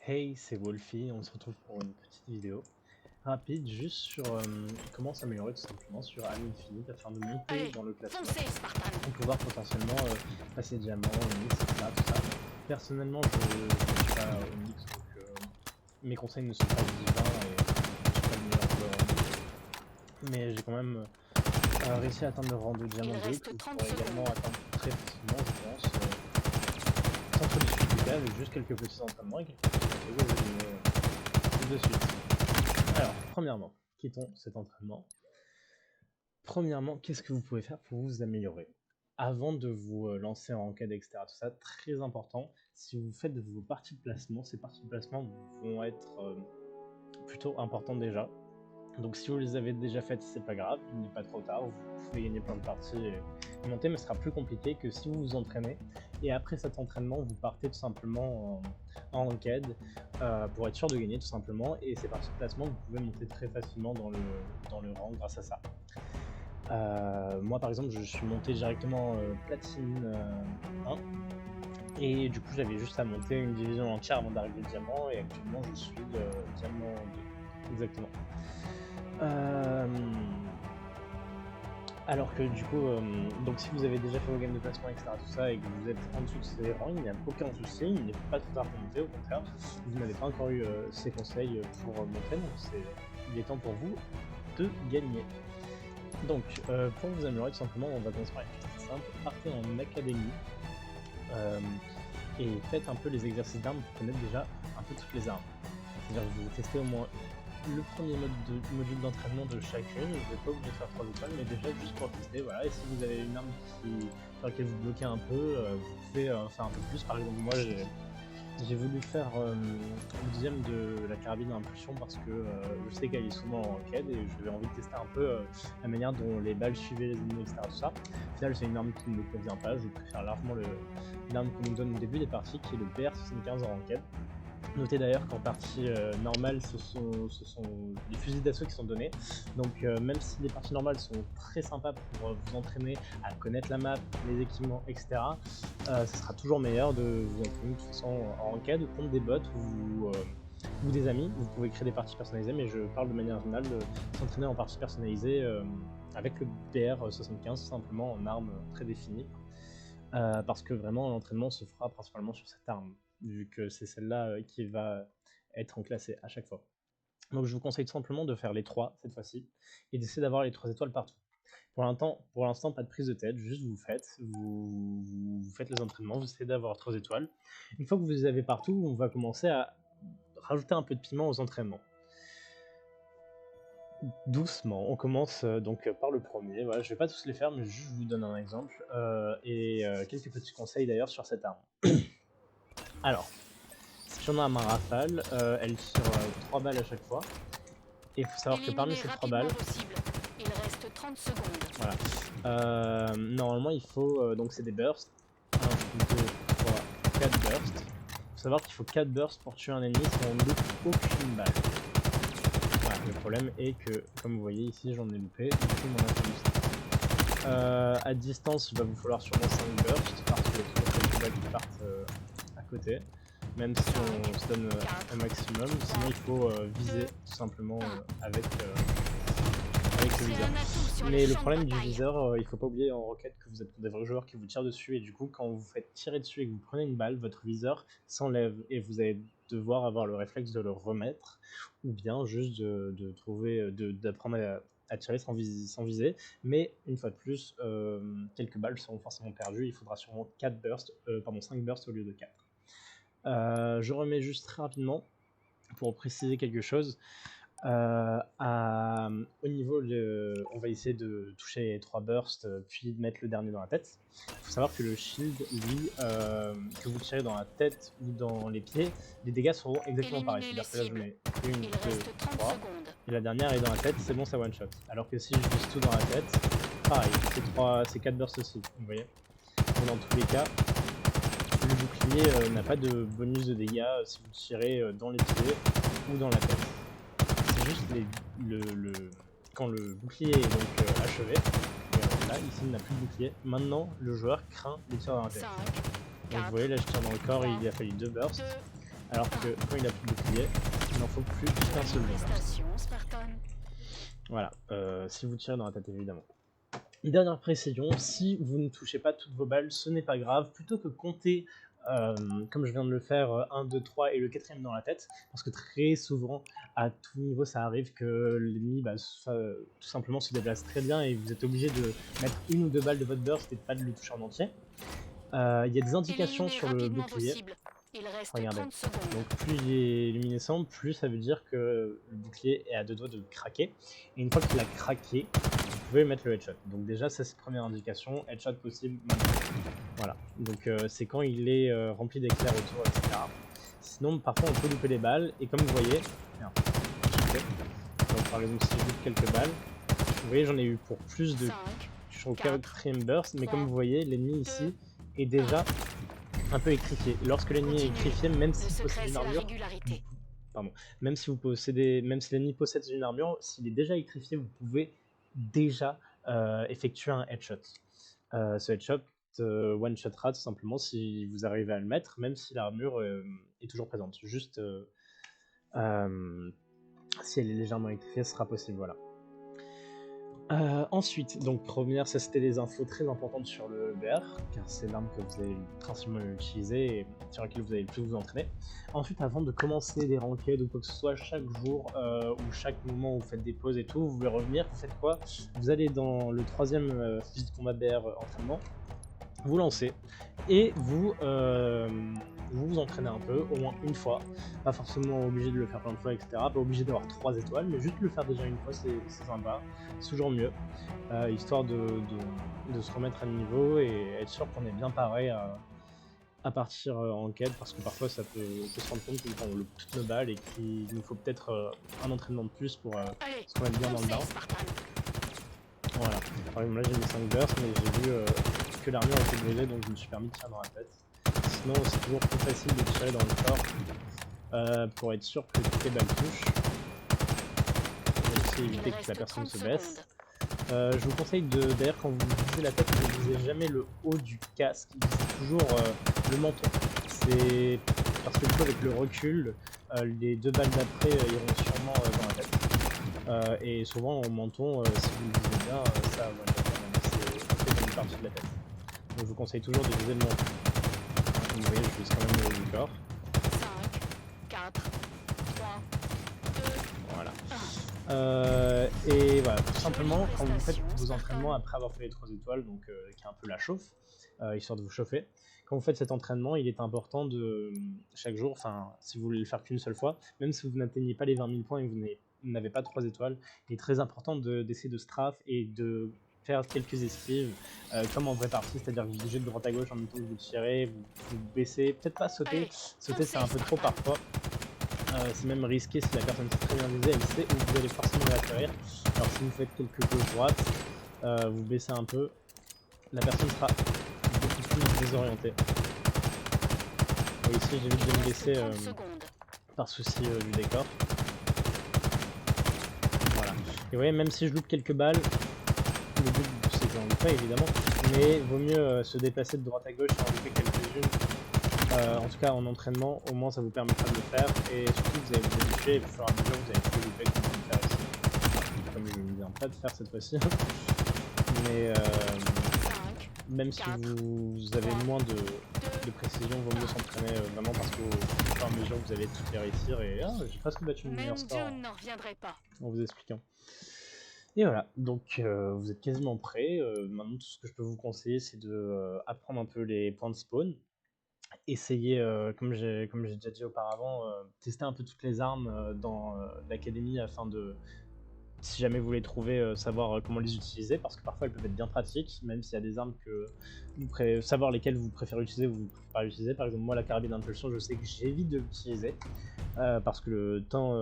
Hey, c'est Wolfie, on se retrouve pour une petite vidéo rapide juste sur comment s'améliorer tout simplement sur Halo Infinite afin de monter Allez, dans le classement foncez, Spartan! pour pouvoir potentiellement passer diamant, Onyx, etc. Tout ça. Personnellement, je ne suis pas Onyx, donc mes conseils ne sont pas divins et je suis pas le meilleur joueur Onyx. Mais j'ai quand même réussi à atteindre le rang de diamant 2 que vous 30 pourrez également secondes. atteindre très facilement, je pense, sans trop de difficulté, avec juste quelques petits entraînements et quelques petits conseils, vous allez de suite. Alors, premièrement, quittons cet entraînement. Premièrement, qu'est-ce que vous pouvez faire pour vous améliorer? Avant de vous lancer en ranked, etc., tout ça, très important, si vous faites vos parties de placement, ces parties de placement vont être plutôt importantes déjà. Donc si vous les avez déjà faites, c'est pas grave, il n'est pas trop tard, vous pouvez gagner plein de parties et monter, mais ce sera plus compliqué que si vous vous entraînez et après cet entraînement, vous partez tout simplement en ranked pour être sûr de gagner tout simplement, et ces parties de placement, vous pouvez monter très facilement dans le rang grâce à ça. Moi par exemple, je suis monté directement platine 1 et du coup j'avais juste à monter une division entière avant d'arriver diamant, et actuellement je suis diamant 2, exactement. Alors que du coup, donc si vous avez déjà fait vos games de placement, etc., tout ça, et que vous êtes en dessous de ces rangs, il n'y a aucun souci, il n'est pas trop tard pour monter, au contraire, vous n'avez pas encore eu ces conseils pour monter, donc il est temps pour vous de gagner. Donc, pour vous améliorer tout simplement, on va commencer par une chose très simple, partez en académie, et faites un peu les exercices d'armes pour connaître déjà un peu toutes les armes. C'est-à-dire que vous testez au moins le premier module d'entraînement de chacune. Vous n'êtes pas obligé de faire 3 étoiles, mais déjà juste pour tester, voilà. Et si vous avez une arme sur laquelle vous bloquez un peu, vous pouvez faire un peu plus. Par exemple, moi j'ai voulu faire le deuxième de la carabine à impulsion parce que je sais qu'elle est souvent en ranked et j'avais envie de tester un peu la manière dont les balles suivaient les ennemis, etc. Tout ça. Au final, c'est une arme qui ne me convient pas. Je préfère largement l'arme qu'on nous donne au début des parties, qui est le BR75 en ranked. Notez d'ailleurs qu'en partie normale, ce sont les fusils d'assaut qui sont donnés. Donc même si les parties normales sont très sympas pour vous entraîner à connaître la map, les équipements, etc., ce sera toujours meilleur de vous entraîner de toute façon en ranked ou contre des bots ou des amis. Vous pouvez créer des parties personnalisées, mais je parle de manière générale de s'entraîner en partie personnalisée avec le BR75, simplement en arme très définie. Parce que vraiment l'entraînement se fera principalement sur cette arme, vu que c'est celle-là qui va être enclassée à chaque fois. Donc je vous conseille tout simplement de faire les 3 cette fois-ci, et d'essayer d'avoir les 3 étoiles partout. Pour l'instant, pas de prise de tête, juste vous faites les entraînements, vous essayez d'avoir 3 étoiles. Une fois que vous les avez partout, on va commencer à rajouter un peu de piment aux entraînements. Doucement, on commence donc par le premier. Voilà, je vais pas tous les faire, mais juste je vous donne un exemple et quelques petits conseils d'ailleurs sur cette arme. Alors, j'en ai un rafale, elle tire 3 balles à chaque fois, et il faut savoir que parmi ces 3 balles, Il reste 30 secondes. voilà, normalement il faut, donc c'est des bursts, 1, 2, 3, 4 bursts. Il faut savoir qu'il faut 4 bursts pour tuer un ennemi sans on ne loupe aucune balle. Voilà, le problème est que, comme vous voyez ici, j'en ai loupé, du coup il m'en a fallu 5. À distance, il va vous falloir sûrement 5 bursts, parce qu'il y a toujours quelques balles qui partent à côté, même si on se donne un maximum. Sinon il faut viser tout simplement avec le viseur. Mais le problème du viseur, il faut pas oublier en roquette que vous êtes des vrais joueurs qui vous tirent dessus, et du coup quand vous faites tirer dessus et que vous prenez une balle, votre viseur s'enlève et vous allez devoir avoir le réflexe de le remettre, ou bien juste d'apprendre à tirer sans viser. Mais une fois de plus, quelques balles seront forcément perdues, il faudra sûrement 5 bursts au lieu de 4. Je remets juste très rapidement pour préciser quelque chose. Au niveau, on va essayer de toucher les 3 bursts, puis de mettre le dernier dans la tête. Il faut savoir que le shield, lui, que vous tirez dans la tête ou dans les pieds, les dégâts seront exactement pareils. C'est-à-dire que là, je mets 1, 2, 3, et la dernière est dans la tête, c'est bon, ça one shot. Alors que si je vise tout dans la tête, pareil, c'est 4 bursts aussi, vous voyez. Mais dans tous les cas, le bouclier n'a pas de bonus de dégâts si vous tirez dans les pieds ou dans la tête. C'est juste quand le bouclier est donc achevé, et là ici il n'a plus de bouclier, maintenant le joueur craint les tirs dans la tête. Donc vous voyez là je tire dans le corps et il a fallu 2 bursts. alors que quand il a plus de bouclier, il n'en faut plus qu'un seul de burst. Félicitations, Spartan. Voilà, si vous tirez dans la tête évidemment. Dernière précision, si vous ne touchez pas toutes vos balles, ce n'est pas grave, plutôt que compter, comme je viens de le faire, 1, 2, 3 et le quatrième dans la tête, parce que très souvent, à tout niveau, ça arrive que l'ennemi tout simplement se déplace très bien et vous êtes obligé de mettre 1 ou 2 balles de votre burst et de pas de le toucher en entier. Il y a des indications Éliminez sur le rapidement bouclier. vos cibles. Il reste Regardez. 30 secondes. Donc plus il est luminescent, plus ça veut dire que le bouclier est à 2 doigts de craquer. Et une fois qu'il a craqué, vous pouvez mettre le headshot. Donc déjà ça c'est la première indication, headshot possible maintenant. Voilà, donc c'est quand il est rempli d'éclairs autour, etc. Sinon parfois on peut louper les balles, et comme vous voyez, merde, donc par exemple si je loupe quelques balles, vous voyez j'en ai eu pour plus de... 5, Je suis au quatrième burst, mais comme vous voyez l'ennemi ici est déjà un peu écrifié. Lorsque l'ennemi est écrifié, même le s'il secret possède une c'est la armure, régularité. même si l'ennemi possède une armure, s'il est déjà écrifié, vous pouvez déjà effectuer un headshot. Ce headshot one-shotera tout simplement si vous arrivez à le mettre, même si l'armure est toujours présente. Juste si elle est légèrement écrifiée, ce sera possible, voilà. Ensuite, donc première, ça c'était des infos très importantes sur le BR, car c'est l'arme que vous allez principalement utiliser et sur laquelle vous allez le plus vous entraîner. Ensuite, avant de commencer des ranked ou quoi que ce soit, chaque jour ou chaque moment où vous faites des pauses et tout, vous voulez revenir, vous faites quoi? Vous allez dans le troisième fusil de combat BR entraînement, vous lancez et vous vous entraînez un peu, au moins une fois. Pas forcément obligé de le faire plein de fois, etc. Pas obligé d'avoir 3 étoiles, mais juste le faire déjà une fois, c'est sympa. C'est toujours mieux, histoire de se remettre à niveau et être sûr qu'on est bien paré à partir en quête, parce que parfois ça peut se rendre compte qu'on loupe toutes nos balles et qu'il nous faut peut-être un entraînement de plus pour Allez, se remettre bien dans le bain. Voilà, par exemple là j'ai mis 5 bursts, mais j'ai vu que l'armure était brisée, donc je me suis permis de tirer dans la tête. Sinon c'est toujours plus facile de tirer dans le corps pour être sûr que toutes les balles touchent. Et aussi éviter que la personne se baisse. Je vous conseille d'ailleurs quand vous visez la tête, ne visez jamais le haut du casque, visez toujours le menton. C'est parce que du coup avec le recul, les 2 balles d'après iront sûrement dans la tête. Et souvent au menton, si vous le visez bien, ça c'est une partie de la tête. Donc je vous conseille toujours de viser le menton. Comme vous voyez, je vise quand même le haut du corps. 5, 4, 3, 2, voilà. Et voilà, tout simplement, quand vous faites vos entraînements après avoir fait les 3 étoiles, donc qui est un peu la chauffe, histoire de vous chauffer, quand vous faites cet entraînement, il est important de, chaque jour, enfin, si vous voulez le faire qu'une seule fois, même si vous n'atteignez pas les 20 000 points et que vous n'avez pas 3 étoiles, il est très important d'essayer de strafe et de faire quelques esquives, comme en vraie partie, c'est-à-dire que vous bougez de droite à gauche en même temps que vous tirez, vous baissez, peut-être pas sauter, sauter c'est un peu trop parfois. C'est même risqué si la personne sait très bien viser, elle sait où vous allez forcément l'atterrir. Alors si vous faites quelques gauche-droite, vous baissez un peu, la personne sera beaucoup plus désorientée. Et ici j'évite de me baisser par souci du décor. Voilà. Et vous voyez, même si je loupe quelques balles, le but c'est que j'en loupe pas évidemment, mais vaut mieux se déplacer de droite à gauche et en louper quelques-unes. En tout cas en entraînement, au moins ça vous permettra de le faire, et surtout vous allez vous habituer et au fur et à mesure vous allez plus louper comme on va le faire ici. Comme je ne viens pas de faire cette fois-ci. Mais même si vous avez moins de précision, vaut mieux s'entraîner vraiment, parce qu'au fur et à mesure vous allez tout les réussir, et j'ai presque battu mon meilleur score en vous expliquant. Et voilà, donc vous êtes quasiment prêts. Maintenant tout ce que je peux vous conseiller c'est de apprendre un peu les points de spawn. Essayer, comme j'ai déjà dit auparavant, tester un peu toutes les armes dans l'académie, afin de, si jamais vous les trouvez, savoir comment les utiliser, parce que parfois elles peuvent être bien pratiques, même s'il y a des armes que savoir lesquelles vous préférez utiliser ou vous préférez pas utiliser. Par exemple moi la carabine d'impulsion, je sais que j'évite de l'utiliser parce que le temps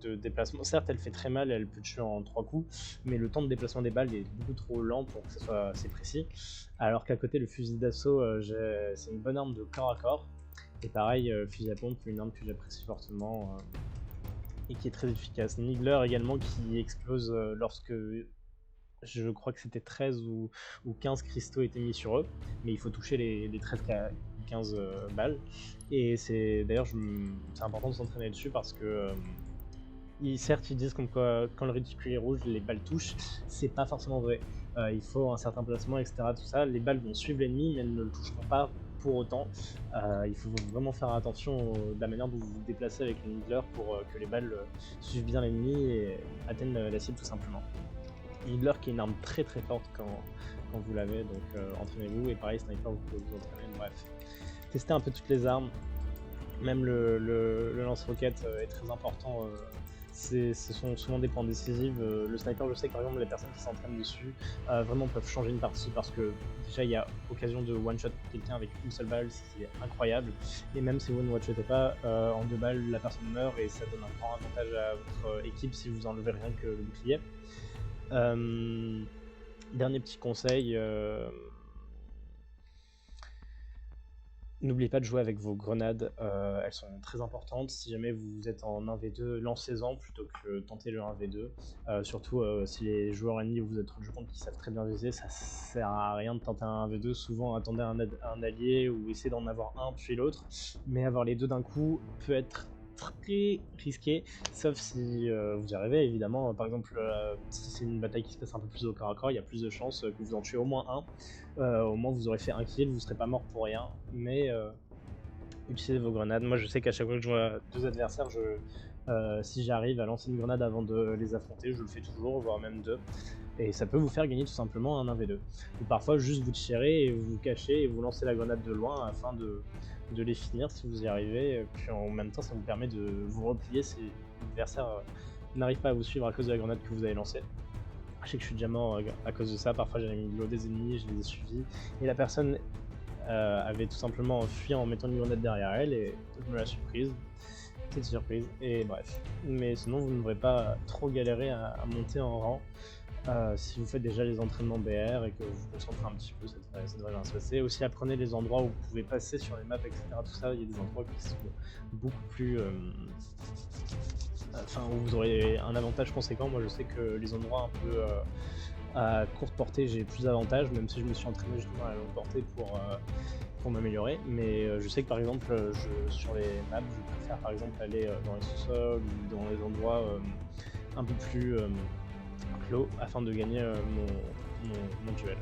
de déplacement, certes elle fait très mal, elle peut tuer en 3 coups, mais le temps de déplacement des balles est beaucoup trop lent pour que ce soit assez précis, alors qu'à côté le fusil d'assaut, c'est une bonne arme de corps à corps, et pareil fusil à pompe, une arme que j'apprécie fortement et qui est très efficace. Niggler également, qui explose lorsque, je crois que c'était 13 ou 15 cristaux étaient mis sur eux, mais il faut toucher les 13 15 balles. Et c'est d'ailleurs c'est important de s'entraîner dessus parce que certes ils disent comme quoi quand le réticule est rouge les balles touchent, c'est pas forcément vrai. Il faut un certain placement, etc. Tout ça, les balles vont suivre l'ennemi mais elles ne le toucheront pas pour autant. Il faut vraiment faire attention de la manière dont vous vous déplacez avec le Needler pour que les balles suivent bien l'ennemi et atteignent la cible tout simplement. Needler qui est une arme très très forte quand vous l'avez, donc entraînez-vous, et pareil sniper vous pouvez vous entraîner, bref. Testez un peu toutes les armes, même le lance-roquette est très important. Ce sont souvent des points décisifs. Le sniper, je sais que par exemple les personnes qui s'entraînent dessus vraiment peuvent changer une partie parce que déjà il y a occasion de one-shot quelqu'un avec une seule balle, c'est incroyable. Et même si vous ne one-shotez pas, en 2 balles la personne meurt et ça donne un grand avantage à votre équipe si vous enlevez rien que le bouclier. Dernier petit conseil, n'oubliez pas de jouer avec vos grenades, elles sont très importantes. Si jamais vous êtes en 1v2, lancez-en plutôt que tenter le 1v2. Surtout si les joueurs ennemis vous êtes rendu compte qu'ils savent très bien viser, ça sert à rien de tenter un 1v2. Souvent attendez un allié ou essayez d'en avoir un puis l'autre. Mais avoir les deux d'un coup peut être très risqué, sauf si vous y arrivez évidemment. Par exemple, si c'est une bataille qui se passe un peu plus au corps à corps, il y a plus de chances que vous en tuez au moins un. Au moins vous aurez fait un kill, vous serez pas mort pour rien, mais utilisez vos grenades. Moi je sais qu'à chaque fois que je joue à 2 adversaires, si j'arrive à lancer une grenade avant de les affronter, je le fais toujours, voire même 2. Et ça peut vous faire gagner tout simplement un 1v2. Ou parfois juste vous tirez et vous vous cachez et vous lancez la grenade de loin afin de les finir si vous y arrivez. Puis en même temps ça vous permet de vous replier si l'adversaire n'arrive pas à vous suivre à cause de la grenade que vous avez lancée. Je sais que je suis déjà mort à cause de ça, parfois j'avais mis l'eau des ennemis, je les ai suivis, et la personne avait tout simplement fui en mettant une grenade derrière elle, et je me la suis prise. Petite surprise, et bref. Mais sinon vous ne devrez pas trop galérer à monter en rang. Si vous faites déjà les entraînements BR et que vous vous concentrez un petit peu, ça devrait bien se passer. Aussi apprenez les endroits où vous pouvez passer sur les maps, etc. Tout ça, il y a des endroits qui sont beaucoup plus... où vous aurez un avantage conséquent. Moi je sais que les endroits un peu à courte portée j'ai plus d'avantages, même si je me suis entraîné justement à la longue portée pour m'améliorer. Mais je sais que par exemple sur les maps je préfère par exemple aller dans les sous-sols ou dans les endroits un peu plus clos afin de gagner mon duel.